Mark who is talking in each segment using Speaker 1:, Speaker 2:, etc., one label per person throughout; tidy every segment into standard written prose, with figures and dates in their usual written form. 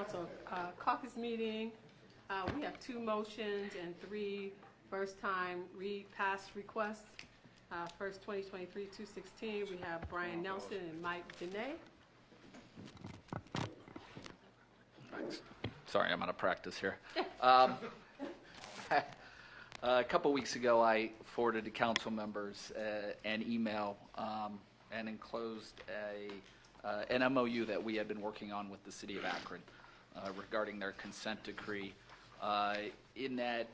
Speaker 1: Council caucus meeting. We have 2 motions and 3 first-time pass requests. First, 2023-216, we have Brian Nelson and Mike Dene.
Speaker 2: Thanks. Sorry, I'm out of practice here. A couple weeks ago, I forwarded to council members an email and enclosed an MOU that we had been working on with the City of Akron regarding their consent decree. In that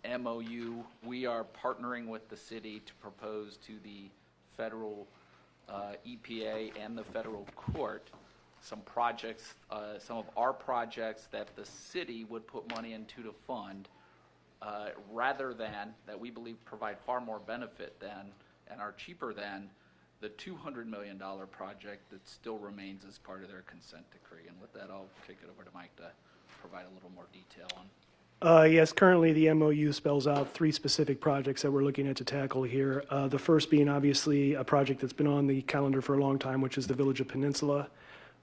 Speaker 2: MOU, we are partnering with the city to propose to the federal EPA and the federal court some projects, some of our projects that the city would put money into to fund, rather than, that we believe provide far more benefit than and are cheaper than the $200 million project that still remains as part of their consent decree. And with that, I'll kick it over to Mike to provide a little more detail on.
Speaker 3: Yes, currently the MOU spells out 3 specific projects that we're looking at to tackle here. The first being obviously a project that's been on the calendar for a long time, which is the Village of Peninsula.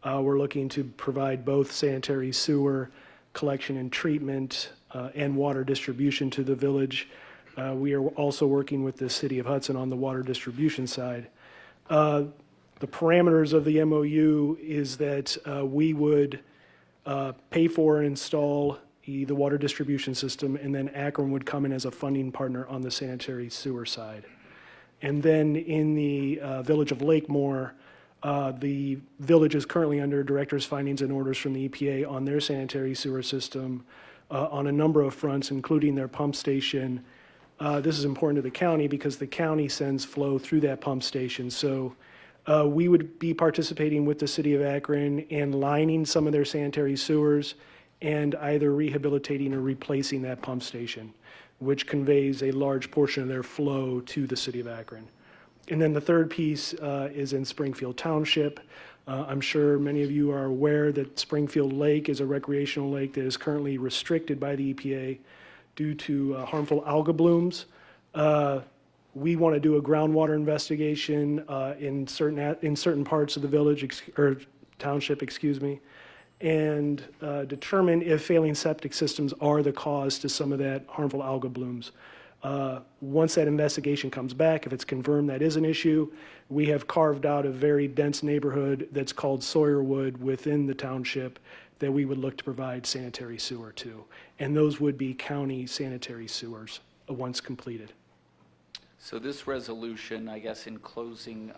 Speaker 3: We're looking to provide both sanitary sewer collection and treatment and water distribution to the village. We are also working with the City of Hudson on the water distribution side. The parameters of the MOU is that we would pay for and install the water distribution system, and then Akron would come in as a funding partner on the sanitary sewer side. And then in the village of Lakemore, the village is currently under director's findings and orders from the EPA on their sanitary sewer system on a number of fronts, including their pump station. This is important to the county because the county sends flow through that pump station. So we would be participating with the City of Akron and lining some of their sanitary sewers and either rehabilitating or replacing that pump station, which conveys a large portion of their flow to the City of Akron. And then the third piece is in Springfield Township. I'm sure many of you are aware that Springfield Lake is a recreational lake that is currently restricted by the EPA due to harmful algal blooms. We want to do a groundwater investigation in certain parts of the village or township, excuse me, and determine if failing septic systems are the cause to some of that harmful algal blooms. Once that investigation comes back, if it's confirmed that is an issue, we have carved out a very dense neighborhood that's called Sawyerwood within the township that we would look to provide sanitary sewer to. And those would be county sanitary sewers once completed.
Speaker 2: So this resolution, I guess in closing,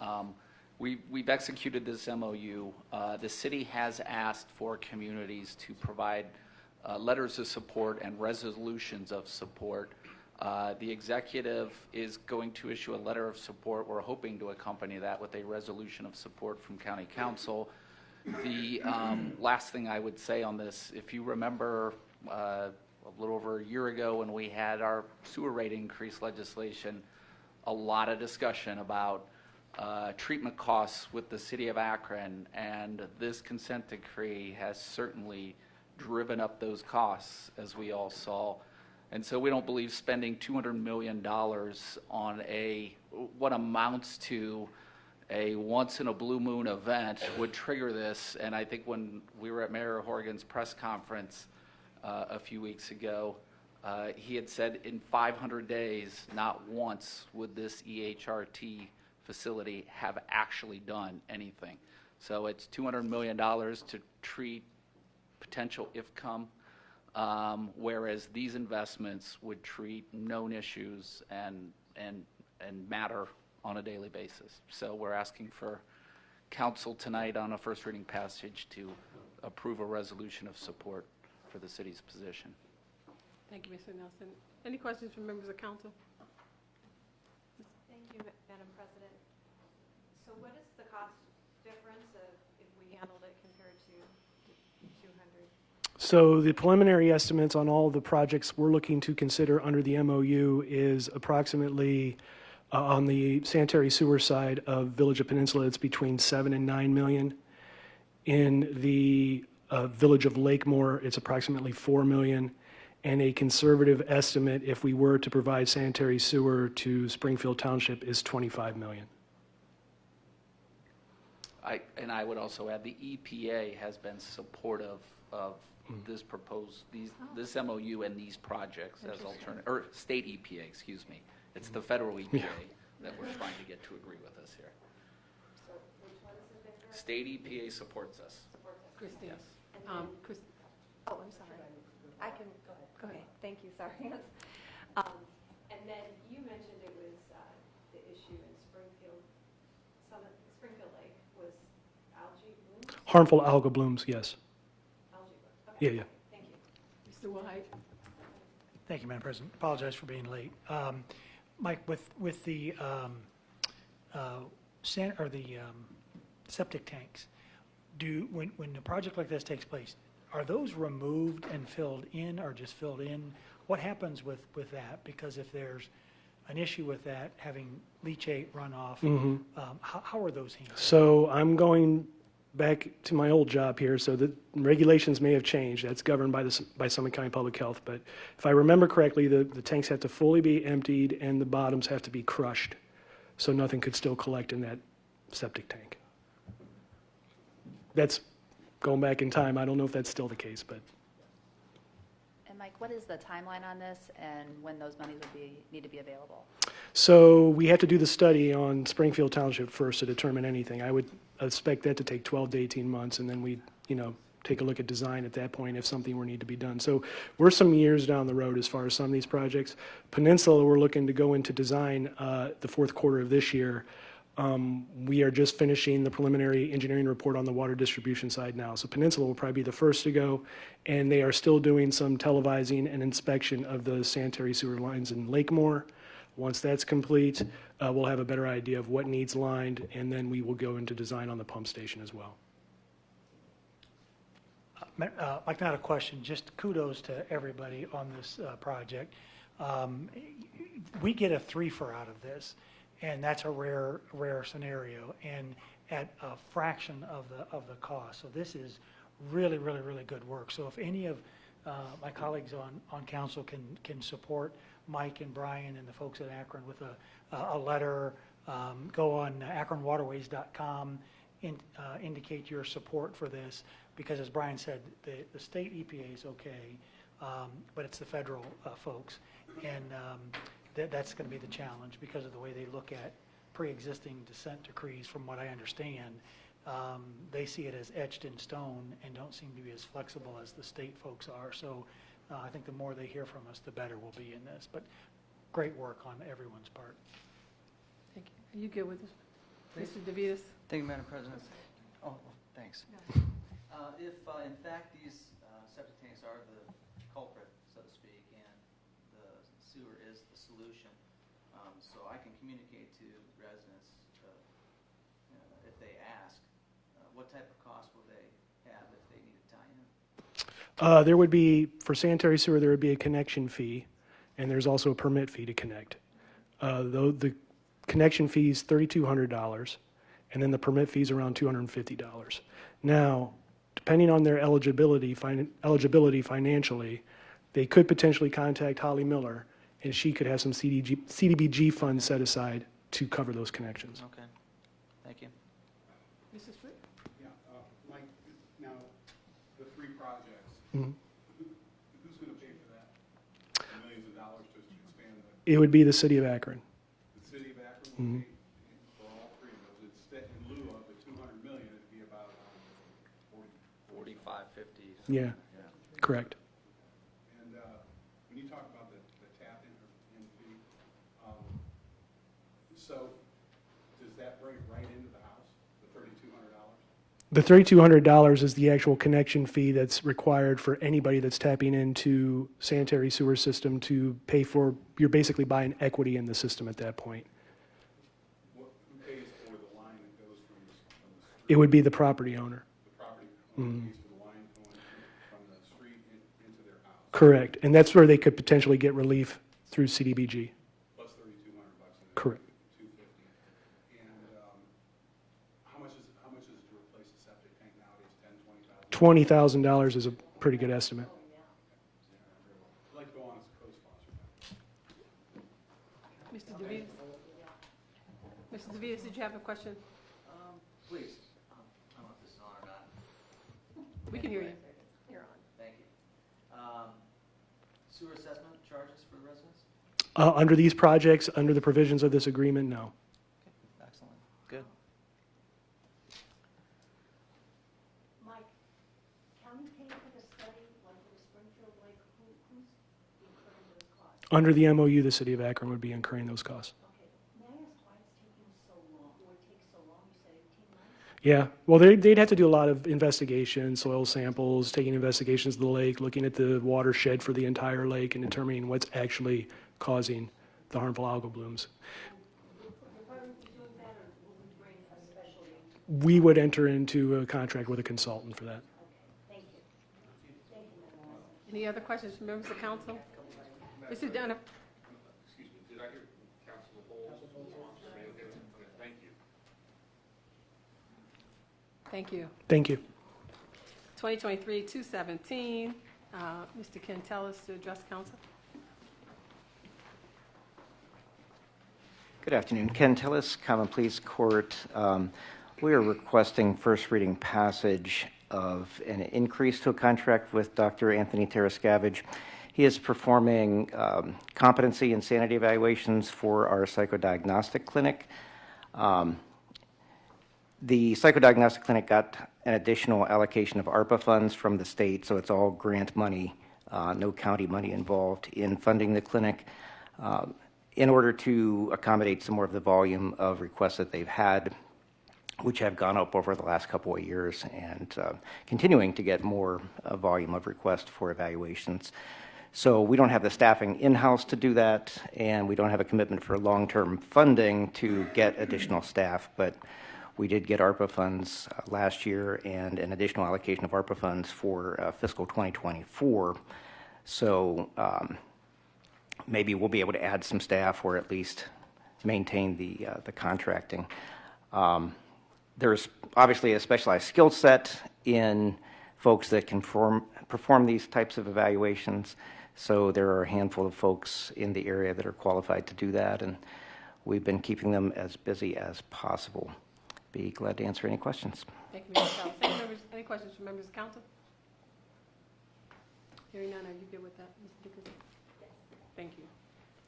Speaker 2: we've executed this MOU. The city has asked for communities to provide letters of support and resolutions of support. The executive is going to issue a letter of support. We're hoping to accompany that with a resolution of support from County Council. The last thing I would say on this, if you remember a little over a year ago when we had our sewer rate increase legislation, a lot of discussion about treatment costs with the City of Akron, and this consent decree has certainly driven up those costs, as we all saw. And so we don't believe spending $200 million on what amounts to a once-in-a-blue-moon event would trigger this. And I think when we were at Mayor Horgan's press conference a few weeks ago, he had said in 500 days, not once would this EHRT facility have actually done anything. So it's $200 million to treat potential IFCUM, whereas these investments would treat known issues and matter on a daily basis. So we're asking for council tonight on a first reading passage to approve a resolution of support for the city's position.
Speaker 1: Thank you, Mr. Nelson. Any questions from members of council?
Speaker 4: Thank you, Madam President. So what is the cost difference of if we handled it compared to 200?
Speaker 3: So the preliminary estimates on all the projects we're looking to consider under the MOU is approximately on the sanitary sewer side of Village of Peninsula, it's between 7 and 9 million. In the Village of Lakemore, it's approximately 4 million. And a conservative estimate, if we were to provide sanitary sewer to Springfield Township, is 25 million.
Speaker 2: And I would also add, the EPA has been supportive of this proposed, this MOU and these projects as alternate, or state EPA, excuse me. It's the federal EPA that we're trying to get to agree with us here.
Speaker 4: So which one is it, Victor?
Speaker 2: State EPA supports us.
Speaker 1: Christine.
Speaker 2: Yes.
Speaker 1: Chris,
Speaker 4: Oh, I'm sorry. I can, go ahead.
Speaker 1: Go ahead.
Speaker 4: Okay, thank you, sorry. And then you mentioned it was the issue in Springfield, Springfield Lake was algae blooms?
Speaker 3: Harmful algal blooms, yes.
Speaker 4: Algae blooms,
Speaker 3: Yeah,
Speaker 4: okay.
Speaker 3: yeah.
Speaker 4: Thank you.
Speaker 1: Mr. Wilhite.
Speaker 5: Thank you, Madam President. Apologize for being late. Mike, with the septic tanks, when a project like this takes place, are those removed and filled in or just filled in? What happens with that? Because if there's an issue with that, having leachate runoff, how are those handled?
Speaker 3: So I'm going back to my old job here, so the regulations may have changed. That's governed by Summit County Public Health. But if I remember correctly, the tanks have to fully be emptied and the bottoms have to be crushed, so nothing could still collect in that septic tank. That's going back in time. I don't know if that's still the case, but
Speaker 6: And Mike, what is the timeline on this and when those monies would need to be available?
Speaker 3: so we have to do the study on Springfield Township first to determine anything. I would expect that to take 12 to 18 months, and then we, take a look at design at that point if something were need to be done. So we're some years down the road as far as some of these projects. Peninsula, we're looking to go into design the fourth quarter of this year. We are just finishing the preliminary engineering report on the water distribution side now. So Peninsula will probably be the first to go, and they are still doing some televising and inspection of the sanitary sewer lines in Lakemore. Once that's complete, we'll have a better idea of what needs lined, and then we will go into design on the pump station as well.
Speaker 5: Mike, not a question, just kudos to everybody on this project. We get a threefer out of this, and that's a rare scenario, and at a fraction of the cost. So this is really, really, really good work. So if any of my colleagues on council can support Mike and Brian and the folks at Akron with a letter, go on akronwaterways.com, indicate your support for this, because as Brian said, the state EPA is okay, but it's the federal folks, and that's going to be the challenge because of the way they look at pre-existing consent decrees. From what I understand, they see it as etched in stone and don't seem to be as flexible as the state folks are. So I think the more they hear from us, the better we'll be in this. But great work on everyone's part.
Speaker 1: Thank you. Are you good with this? Mr. DeVitas?
Speaker 7: Thank you, Madam President. Oh, thanks. If in fact these septic tanks are the culprit, so to speak, and the sewer is the solution, so I can communicate to residents if they ask, what type of cost will they have if they need to tie in?
Speaker 3: There would be, for sanitary sewer, there would be a connection fee, and there's also a permit fee to connect. Though the connection fee is $3,200, and then the permit fee is around $250. Now, depending on their eligibility financially, they could potentially contact Holly Miller, and she could have some CDBG funds set aside to cover those connections.
Speaker 7: Okay, thank you.
Speaker 1: Mrs. Frick?
Speaker 8: Yeah, Mike, now, the three projects,
Speaker 3: Mhm.
Speaker 8: who's going to pay for that? The millions of dollars to expand
Speaker 3: It would be the city of Akron.
Speaker 8: the city of Akron will pay for all three of those. Instead, in lieu of the $200 million, it'd be about
Speaker 2: 45, 50.
Speaker 3: Yeah, correct.
Speaker 8: And when you talk about the tap-in fee, so does that bring it right into the house, the $3,200?
Speaker 3: The $3,200 is the actual connection fee that's required for anybody that's tapping into sanitary sewer system to pay for, you're basically buying equity in the system at that point.
Speaker 8: Who pays for the line that goes from the street?
Speaker 3: It would be the property owner.
Speaker 8: The property owner pays for the line going from the street into their house,
Speaker 3: Correct. And that's where they could potentially get relief through CDBG.
Speaker 8: plus $3,200.
Speaker 3: Correct.
Speaker 8: $250. And how much is it to replace a septic tank nowadays? $10,000, $20,000?
Speaker 3: $20,000 is a pretty good estimate.
Speaker 8: I'd like to go on as a co-sponsor.
Speaker 1: Mr. DeVitas? Mr. DeVitas, did you have a question?
Speaker 7: Please,
Speaker 1: We can hear you.
Speaker 4: You're on.
Speaker 7: Thank you. Sewer assessment charges for the residents?
Speaker 3: Under these projects, under the provisions of this agreement, no.
Speaker 7: Excellent. Good.
Speaker 4: Mike, county paid for the study, like for Springfield Lake, who's incurring those costs?
Speaker 3: Under the MOU, the city of Akron would be incurring those costs.
Speaker 4: Okay, may I ask why it's taking so long, or it takes so long, you said 18 months?
Speaker 3: Yeah, well, they'd have to do a lot of investigation, soil samples, taking investigations of the lake, looking at the watershed for the entire lake and determining what's actually causing the harmful algal blooms.
Speaker 4: The department is doing that, or will we bring a specialty?
Speaker 3: We would enter into a contract with a consultant for that.
Speaker 4: Thank you. Thank you, Madam President.
Speaker 1: Any other questions from members of council? Mr. Dunn,
Speaker 8: Excuse me, did I hear Councilor Bowles? Thank you.
Speaker 1: thank you.
Speaker 3: Thank you.
Speaker 1: 2023-217, Mr. Ken Tellis to address council.
Speaker 9: Good afternoon. Ken Tillis, Common Pleas Court. We are requesting first reading passage of an increase to a contract with Dr. Anthony Terascavage. He is performing competency and sanity evaluations for our psychodiagnostic clinic. The psychodiagnostic clinic got an additional allocation of ARPA funds from the state, so it's all grant money, no county money involved in funding the clinic. In order to accommodate some more of the volume of requests that they've had, which have gone up over the last couple of years, and continuing to get more volume of requests for evaluations. So we don't have the staffing in-house to do that, and we don't have a commitment for long-term funding to get additional staff, but we did get ARPA funds last year and an additional allocation of ARPA funds for fiscal 2024. So maybe we'll be able to add some staff or at least maintain the contracting. There's obviously a specialized skill set in folks that can perform these types of evaluations. So there are a handful of folks in the area that are qualified to do that, and we've been keeping them as busy as possible. Be glad to answer any questions.
Speaker 1: Thank you, Mr. Tellis. Any questions from members of council? Hearing none, are you good with that, Mr. Dickerson? Thank you.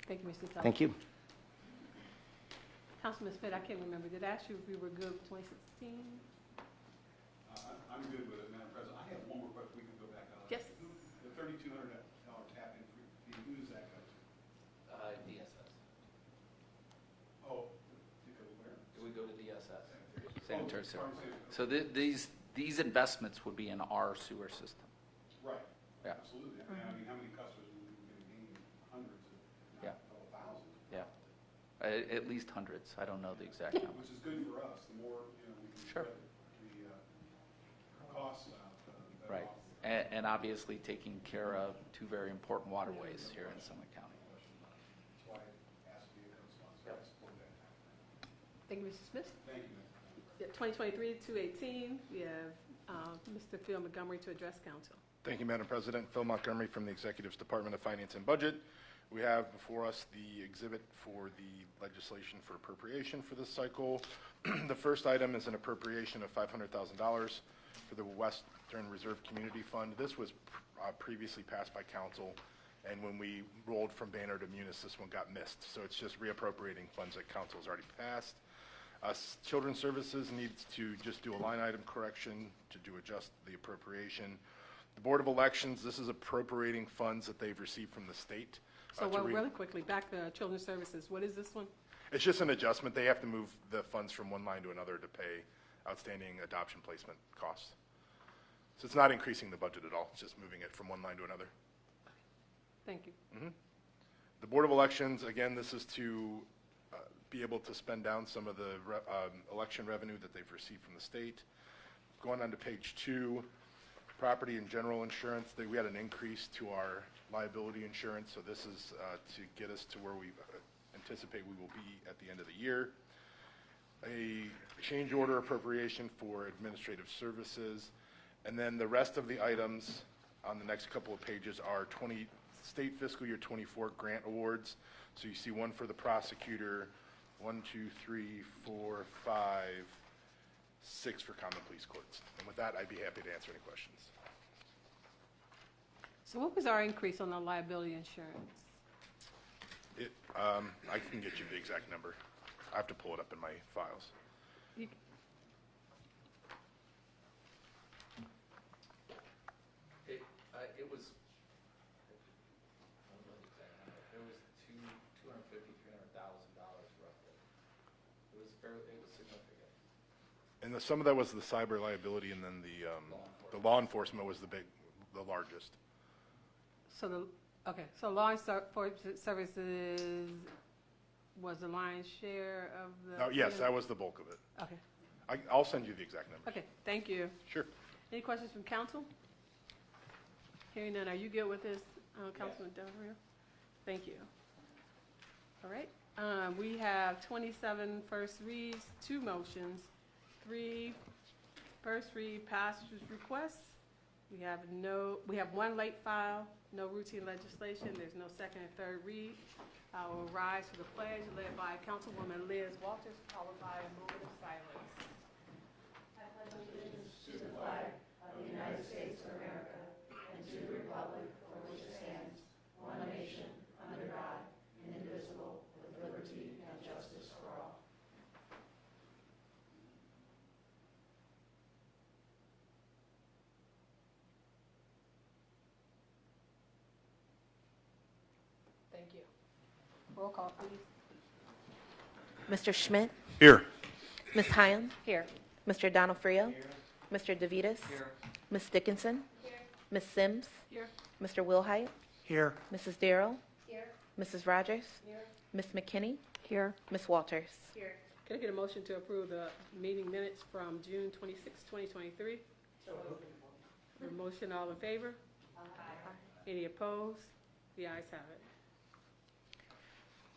Speaker 1: Thank you, Mr. Tellis.
Speaker 9: Thank you.
Speaker 1: Councilman Smith, I can't remember. Did I ask you if we were good with 2016?
Speaker 8: I'm good with it, Madam President. I have one more question. We can go back on.
Speaker 1: Yes.
Speaker 8: The $3,200 tap-in fee, who does that go to?
Speaker 2: DSS.
Speaker 8: Oh, it goes where?
Speaker 2: It would go to DSS, sanitary sewer. So these investments would be in our sewer system.
Speaker 8: Right.
Speaker 2: Yeah.
Speaker 8: Absolutely. And I mean, how many customers are we going to gain? Hundreds, if
Speaker 2: Yeah.
Speaker 8: not a couple thousand.
Speaker 2: Yeah. At least hundreds. I don't know the exact number.
Speaker 8: Which is good for us. The more, we can
Speaker 2: Sure.
Speaker 8: spread the costs out, the better
Speaker 2: Right.
Speaker 8: off.
Speaker 2: And obviously taking care of two very important waterways here in Summit County.
Speaker 8: That's why I asked you those funds. So I support that.
Speaker 1: Thank you, Mr. Smith.
Speaker 8: Thank you, Madam President.
Speaker 1: 2023-218, we have Mr. Phil Montgomery to address council.
Speaker 10: Thank you, Madam President. Phil Montgomery from the Executive's Department of Finance and Budget. We have before us the exhibit for the legislation for appropriation for this cycle. The first item is an appropriation of $500,000 for the Western Reserve Community Fund. This was previously passed by council, and when we rolled from Banner to Munis, this one got missed. So it's just reappropriating funds that council has already passed. Children's Services needs to just do a line item correction to adjust the appropriation. The Board of Elections, this is appropriating funds that they've received from the state.
Speaker 1: So really quickly, back to Children's Services, what is this one?
Speaker 10: It's just an adjustment. They have to move the funds from one line to another to pay outstanding adoption placement costs. So it's not increasing the budget at all. It's just moving it from one line to another.
Speaker 1: Thank you.
Speaker 10: The Board of Elections, again, this is to be able to spend down some of the election revenue that they've received from the state. Going on to page 2, property and general insurance, we had an increase to our liability insurance, so this is to get us to where we anticipate we will be at the end of the year. A change order appropriation for administrative services, and then the rest of the items on the next couple of pages are state fiscal year 24 grant awards. So you see one for the prosecutor, 1, 2, 3, 4, 5, 6 for common police courts. And with that, I'd be happy to answer any questions.
Speaker 1: So what was our increase on the liability insurance?
Speaker 10: I can get you the exact number. I have to pull it up in my files.
Speaker 1: You-
Speaker 2: It was, I don't know the exact number. It was $250,000-$300,000 roughly. It was significant.
Speaker 10: And some of that was the cyber liability, and then the law enforcement was the largest.
Speaker 1: So so law enforcement services was the lion's share of the?
Speaker 10: Oh, yes, that was the bulk of it.
Speaker 1: Okay,
Speaker 10: I'll send you the exact number.
Speaker 1: okay, thank you.
Speaker 10: Sure.
Speaker 1: Any questions from council? Hearing none, are you good with this, Councilman Del Rio? Thank you. All right, we have 27 first reads, 2 motions, 3 first read passage requests. We have 1 late file, no routine legislation, there's no second and third read. I will rise to the pledge led by Councilwoman Liz Walters, followed by a moment of silence. Thank you. Roll call, please.
Speaker 11: Mr. Schmidt?
Speaker 10: Here.
Speaker 11: Ms. Hyam?
Speaker 1: Here.
Speaker 11: Mr. Donofrio? Mr. DeVitas? Ms. Dickinson? Ms. Sims?
Speaker 1: Here.
Speaker 11: Mr. Wilhite?
Speaker 5: Here.
Speaker 11: Mrs. Darrow? Mrs. Rogers? Ms. McKinney?
Speaker 6: Here.
Speaker 11: Ms. Walters?
Speaker 1: Can I get a motion to approve the meeting minutes from June 26, 2023? A motion, all in favor? Aye. Any opposed? The ayes have it.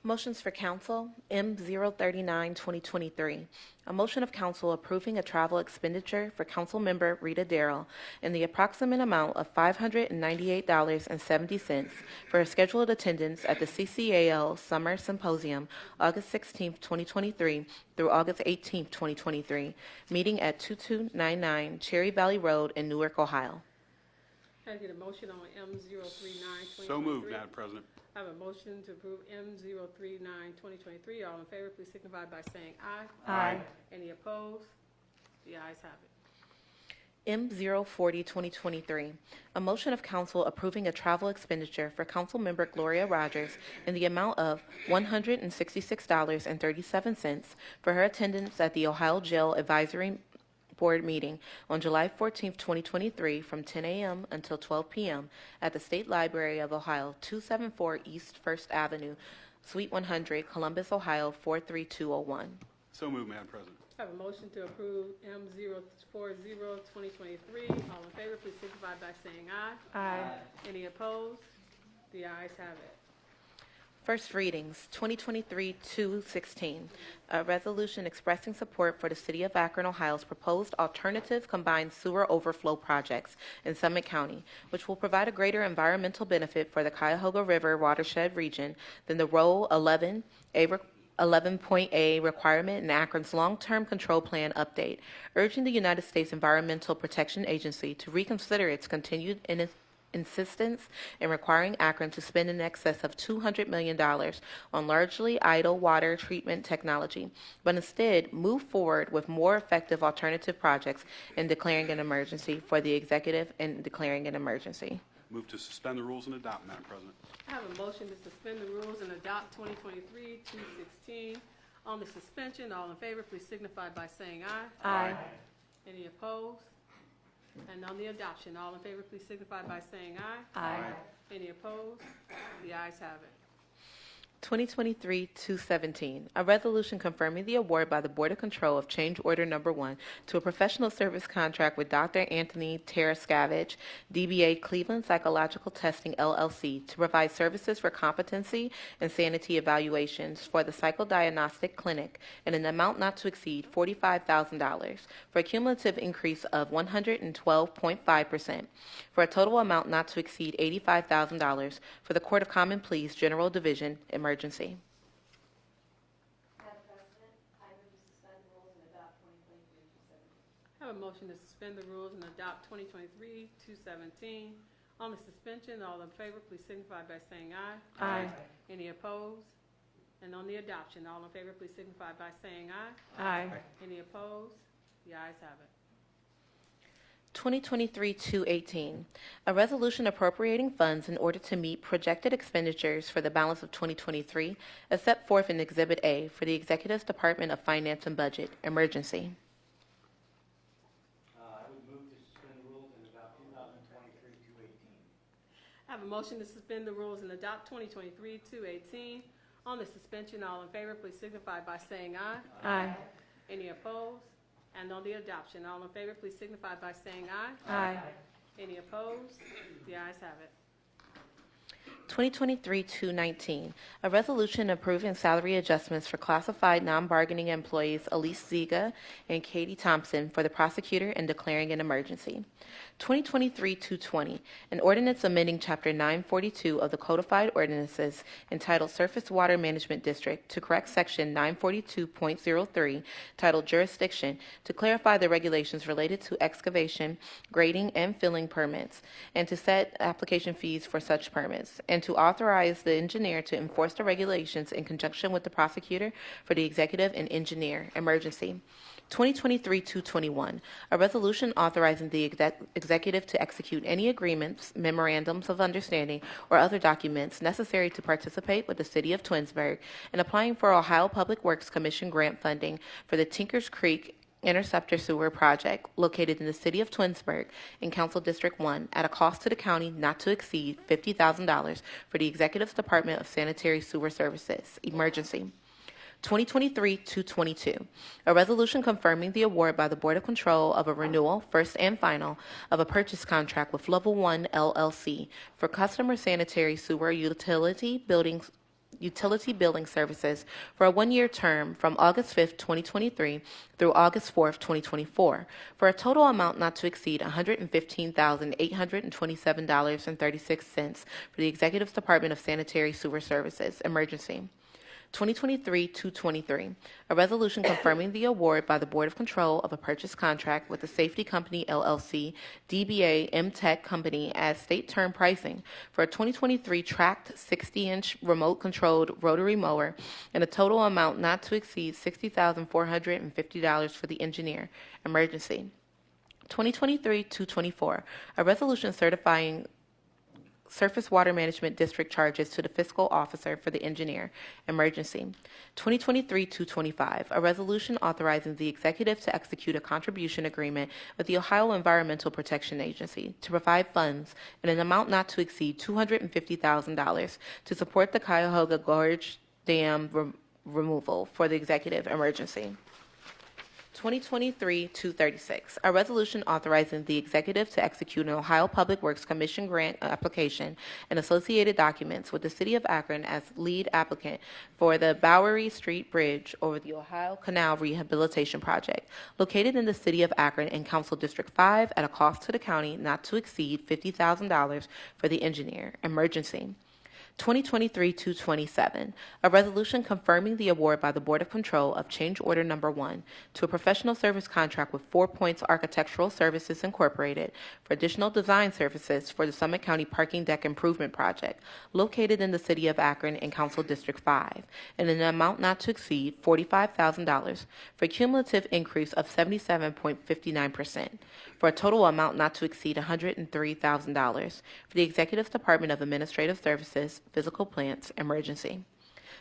Speaker 11: Motions for council, M039, 2023. A motion of council approving a travel expenditure for council member Rita Darrell in the approximate amount of $598.70 for a scheduled attendance at the CCAL Summer Symposium, August 16, 2023 through August 18, 2023, meeting at 2299 Cherry Valley Road in Newark, Ohio.
Speaker 1: Can I get a motion on M039, 2023?
Speaker 8: So moved, Madam President.
Speaker 1: I have a motion to approve M039, 2023. All in favor, please signify by saying aye.
Speaker 6: Aye.
Speaker 1: Any opposed? The ayes have it.
Speaker 11: M040, 2023. A motion of council approving a travel expenditure for council member Gloria Rogers in the amount of $166.37 for her attendance at the Ohio Jail Advisory Board meeting on July 14, 2023 from 10 a.m. until 12 p.m. at the State Library of Ohio, 274 East 1st Avenue, Suite 100, Columbus, Ohio, 43201.
Speaker 8: So moved, Madam President.
Speaker 1: I have a motion to approve M040, 2023. All in favor, please signify by saying aye.
Speaker 6: Aye.
Speaker 1: Any opposed? The ayes have it.
Speaker 11: First readings, 2023-216, a resolution expressing support for the City of Akron, Ohio's proposed alternative combined sewer overflow projects in Summit County, which will provide a greater environmental benefit for the Cuyahoga River watershed region than the Row 11.A requirement in Akron's long-term control plan update, urging the United States Environmental Protection Agency to reconsider its continued insistence in requiring Akron to spend in excess of $200 million on largely idle water treatment technology, but instead move forward with more effective alternative projects in declaring an emergency for the executive and declaring an emergency.
Speaker 8: Move to suspend the rules and adopt, Madam President.
Speaker 1: I have a motion to suspend the rules and adopt 2023-216. On the suspension, all in favor, please signify by saying aye.
Speaker 6: Aye.
Speaker 1: Any opposed? And on the adoption, all in favor, please signify by saying aye.
Speaker 6: Aye.
Speaker 1: Any opposed? The ayes have it.
Speaker 11: 2023-217, a resolution confirming the award by the Board of Control of Change Order Number 1 to a professional service contract with Dr. Anthony Terascavage, DBA Cleveland Psychological Testing, LLC, to provide services for competency and sanity evaluations for the Psychodiagnostic Clinic in an amount not to exceed $45,000 for a cumulative increase of 112.5%, for a total amount not to exceed $85,000 for the Court of Common Pleas General Division Emergency.
Speaker 4: Madam President, I move to suspend rules and adopt 2023-217.
Speaker 1: Have a motion to suspend the rules and adopt 2023-217. On the suspension, all in favor, please signify by saying aye.
Speaker 11: Aye.
Speaker 1: Any opposed? And on the adoption, all in favor, please signify by saying aye.
Speaker 11: Aye.
Speaker 1: Any opposed? The ayes have it.
Speaker 11: 2023-218, a resolution appropriating funds in order to meet projected expenditures for the balance of 2023 as set forth in Exhibit A for the Executive's Department of Finance and Budget, emergency.
Speaker 9: I would move to suspend the rules and adopt 2023-218.
Speaker 1: I have a motion to suspend the rules and adopt 2023-218. On the suspension, all in favor, please signify by saying aye.
Speaker 11: Aye.
Speaker 1: Any opposed? And on the adoption, all in favor, please signify by saying aye.
Speaker 11: Aye.
Speaker 1: Any opposed? The ayes have it.
Speaker 11: 2023-219, a resolution approving salary adjustments for classified non-bargaining employees Elise Ziga and Katie Thompson for the prosecutor and declaring an emergency. 2023-220, an ordinance amending Chapter 942 of the Codified Ordinances entitled Surface Water Management District to correct Section 942.03 titled Jurisdiction to clarify the regulations related to excavation, grading, and filling permits, and to set application fees for such permits, and to authorize the engineer to enforce the regulations in conjunction with the prosecutor for the executive and engineer. Emergency. 2023-221, a resolution authorizing the executive to execute any agreements, memorandums of understanding, or other documents necessary to participate with the City of Twinsburg and applying for Ohio Public Works Commission grant funding for the Tinkers Creek Interceptor Sewer Project located in the City of Twinsburg in Council District 1 at a cost to the county not to exceed $50,000 for the Executive's Department of Sanitary Sewer Services. Emergency. 2023-222, a resolution confirming the award by the Board of Control of a renewal, first and final, of a purchase contract with Level 1 LLC for customer sanitary sewer utility building services for a one-year term from August 5th, 2023 through August 4th, 2024, for a total amount not to exceed $115,827.36 for the Executive's Department of Sanitary Sewer Services. Emergency. 2023-223, a resolution confirming the award by the Board of Control of a purchase contract with the Safety Company LLC, DBA M-Tech Company as state term pricing for a 2023 tracked 60-inch remote-controlled rotary mower and a total amount not to exceed $60,450 for the engineer. Emergency. 2023-224, a resolution certifying Surface Water Management District charges to the fiscal officer for the engineer. Emergency. 2023-225, a resolution authorizing the executive to execute a contribution agreement with the Ohio Environmental Protection Agency to provide funds in an amount not to exceed $250,000 to support the Cuyahoga Gorge Dam removal for the executive. Emergency. 2023-236, a resolution authorizing the executive to execute an Ohio Public Works Commission grant application and associated documents with the City of Akron as lead applicant for the Bowery Street Bridge over the Ohio Canal Rehabilitation Project, located in the City of Akron in Council District 5 at a cost to the county not to exceed $50,000 for the engineer. Emergency. 2023-227, a resolution confirming the award by the Board of Control of Change Order Number 1 to a professional service contract with 4 Points Architectural Services Incorporated for additional design services for the Summit County Parking Deck Improvement Project, located in the City of Akron in Council District 5, in an amount not to exceed $45,000 for a cumulative increase of 77.59%, for a total amount not to exceed $103,000 for the Executive Department of Administrative Services, Physical Plants. Emergency.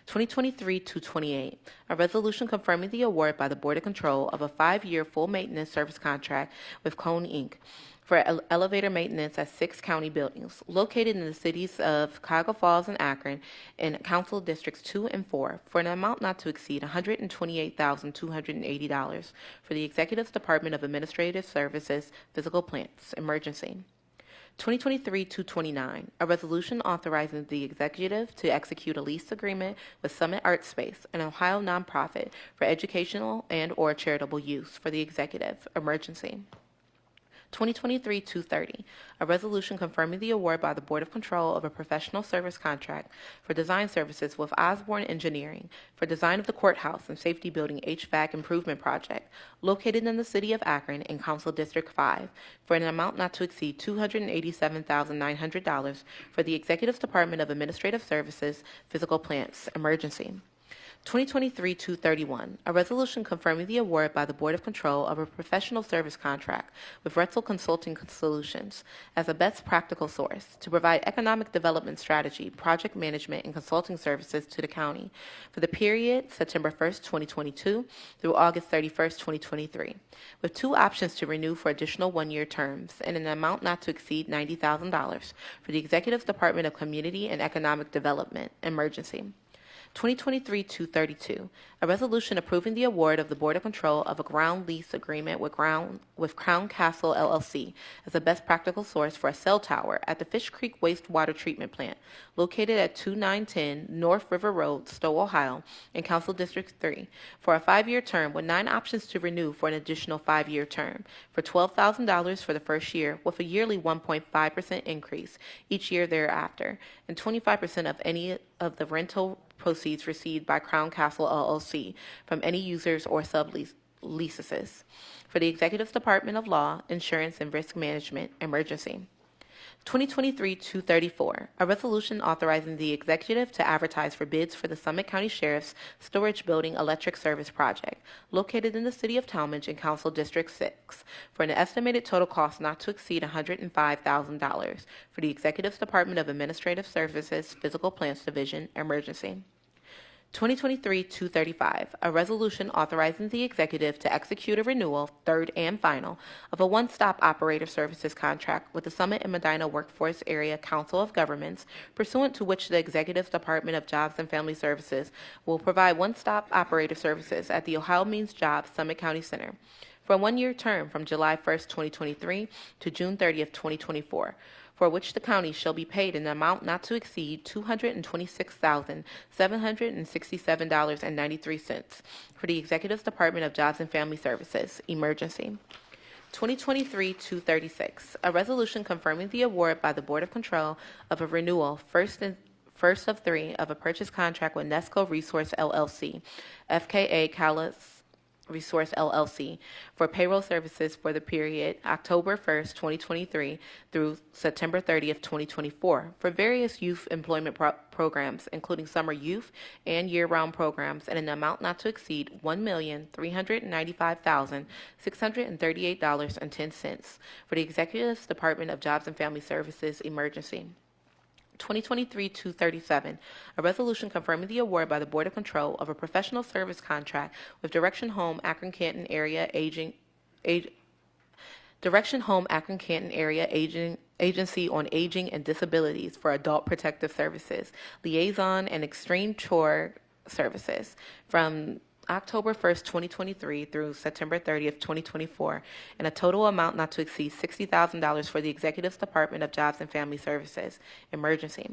Speaker 11: 2023-228, a resolution confirming the award by the Board of Control of a 5-year full maintenance service contract with Cone Inc. for elevator maintenance at 6 county buildings located in the cities of Cuyahoga Falls and Akron in Council Districts 2 and 4 for an amount not to exceed $128,280 for the Executive Department of Administrative Services, Physical Plants. Emergency. 2023-229, a resolution authorizing the executive to execute a lease agreement with Summit Art Space, an Ohio nonprofit, for educational and/or charitable use for the executive. Emergency. 2023-230, a resolution confirming the award by the Board of Control of a professional service contract for design services with Osborne Engineering for design of the courthouse and safety building HVAC improvement project located in the city of Akron in Council District 5 for an amount not to exceed $287,900 for the Executive Department of Administrative Services Physical Plants Emergency. 2023-231, a resolution confirming the award by the Board of Control of a professional service contract with Retzel Consulting Solutions as a best practical source to provide economic development strategy, project management, and consulting services to the county for the period September 1st, 2022 through August 31st, 2023, with two options to renew for additional one-year terms and an amount not to exceed $90,000 for the Executive Department of Community and Economic Development Emergency. 2023-232, a resolution approving the award of the Board of Control of a ground lease agreement with Crown Castle LLC as a best practical source for a cell tower at the Fish Creek Wastewater Treatment Plant located at 2910 North River Road, Stowe, Ohio, in Council District 3 for a 5-year term with 9 options to renew for an additional 5-year term for $12,000 for the first year with a yearly 1.5% increase each year thereafter and 25% of any of the rental proceeds received by Crown Castle LLC from any users or subleases for the Executive Department of Law, Insurance, and Risk Management Emergency. 2023-234, a resolution authorizing the executive to advertise for bids for the Summit County Sheriff's Storage Building Electric Service Project, located in the city of Talmadge in Council District 6, for an estimated total cost not to exceed $105,000 for the Executive Department of Administrative Services Physical Plants Division Emergency. 2023-235, a resolution authorizing the executive to execute a renewal, third and final, of a one-stop operator services contract with the Summit and Medina Workforce Area Council of Governments, pursuant to which the Executive Department of Jobs and Family Services will provide one-stop operator services at the Ohio Means Jobs Summit County Center for a 1-year term from July 1st, 2023 to June 30th, 2024. For which the county shall be paid an amount not to exceed $226,767.93 for the Executive Department of Jobs and Family Services Emergency. 2023-236, a resolution confirming the award by the Board of Control of a renewal first of 3 of a purchase contract with Nesco Resource LLC, FKA Callis Resource LLC for payroll services for the period October 1st, 2023 through September 30th, 2024 for various youth employment programs, including summer youth and year-round programs, at an amount not to exceed $1,395,638.10 for the Executive Department of Jobs and Family Services Emergency. 2023-237, a resolution confirming the award by the Board of Control of a professional service contract with Direction Home Akron Canton Area Agency on Aging and Disabilities for Adult Protective Services, Liaison and Extreme Chore Services from October 1st, 2023 through September 30th, 2024, and a total amount not to exceed $60,000 for the Executive Department of Jobs and Family Services Emergency.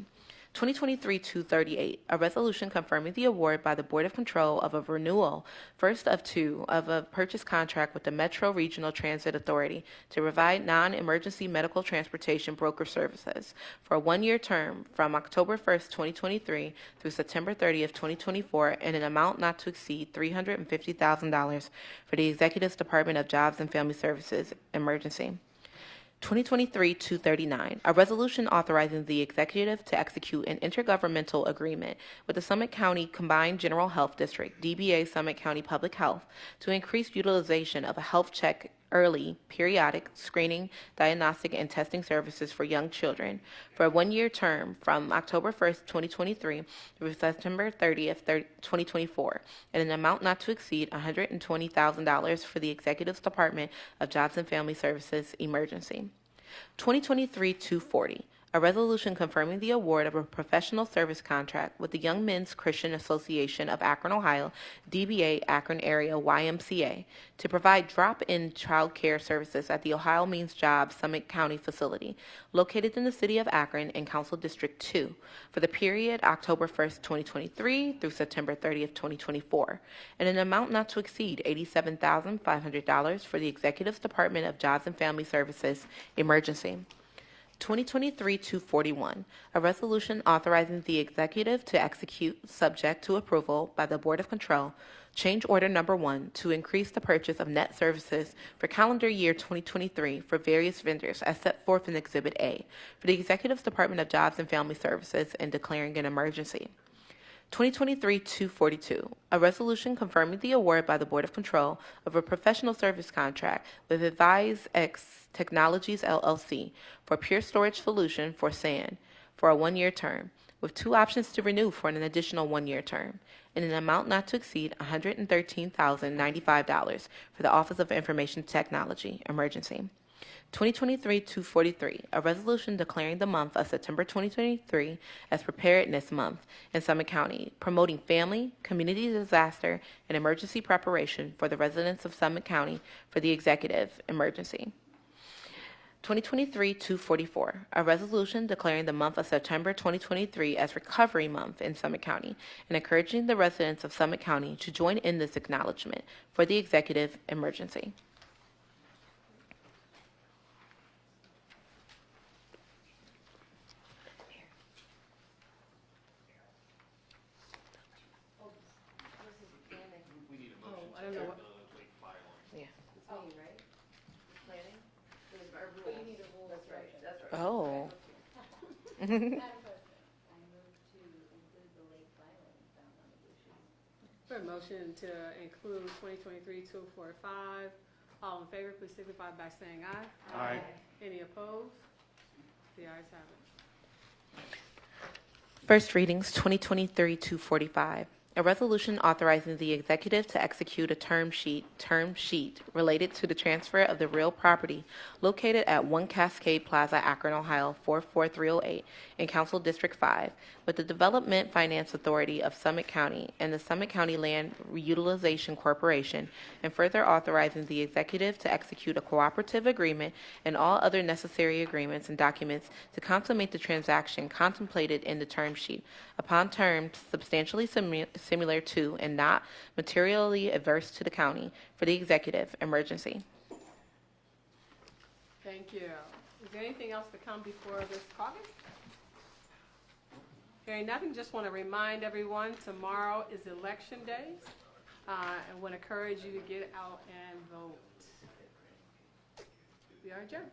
Speaker 11: 2023-238, a resolution confirming the award by the Board of Control of a renewal, first of 2, of a purchase contract with the Metro Regional Transit Authority to provide non-emergency medical transportation broker services for a 1-year term from October 1st, 2023 through September 30th, 2024, in an amount not to exceed $350,000 for the Executive Department of Jobs and Family Services Emergency. 2023-239, a resolution authorizing the executive to execute an intergovernmental agreement with the Summit County Combined General Health District, DBA Summit County Public Health, to increase utilization of a health check early, periodic, screening, diagnostic, and testing services for young children for a 1-year term from October 1st, 2023 through September 30th, 2024, at an amount not to exceed $120,000 for the Executive Department of Jobs and Family Services Emergency. 2023-240, a resolution confirming the award of a professional service contract with the Young Men's Christian Association of Akron, Ohio, DBA Akron Area YMCA, to provide drop-in child care services at the Ohio Means Jobs Summit County facility, located in the city of Akron in Council District 2, for the period October 1st, 2023 through September 30th, 2024, in an amount not to exceed $87,500 for the Executive's Department of Jobs and Family Services Emergency. 2023-241, a resolution authorizing the executive to execute, subject to approval by the Board of Control, change order number 1 to increase the purchase of net services for calendar year 2023 for various vendors as set forth in Exhibit A for the Executive's Department of Jobs and Family Services and declaring an emergency. 2023-242, a resolution confirming the award by the Board of Control of a professional service contract with Advise X Technologies LLC for pure storage solution for sand for a 1-year term, with 2 options to renew for an additional 1-year term, in an amount not to exceed $113,095 for the Office of Information Technology Emergency. 2023-243, a resolution declaring the month of September 2023 as Preparedness Month in Summit County, promoting family, community disaster, and emergency preparation for the residents of Summit County for the executive emergency. 2023-244, a resolution declaring the month of September 2023 as Recovery Month in Summit County and encouraging the residents of Summit County to join in this acknowledgement for the executive emergency.
Speaker 1: I don't know what.
Speaker 11: Oh.
Speaker 1: For a motion to include 2023-245. All in favor, please signify by saying aye.
Speaker 8: Aye.
Speaker 1: Any opposed? The ayes have it.
Speaker 11: First readings, 2023-245. A resolution authorizing the executive to execute a term sheet related to the transfer of the real property located at 1 Cascade Plaza, Akron, Ohio, 44308 in Council District 5 with the Development Finance Authority of Summit County and the Summit County Land Reutilization Corporation, and further authorizing the executive to execute a cooperative agreement and all other necessary agreements and documents to consummate the transaction contemplated in the term sheet upon terms substantially similar to and not materially adverse to the county for the executive emergency.
Speaker 1: Thank you. Is there anything else to come before this caucus? Hearing nothing, just want to remind everyone tomorrow is election day. And want to encourage you to get out and vote. We are adjourned.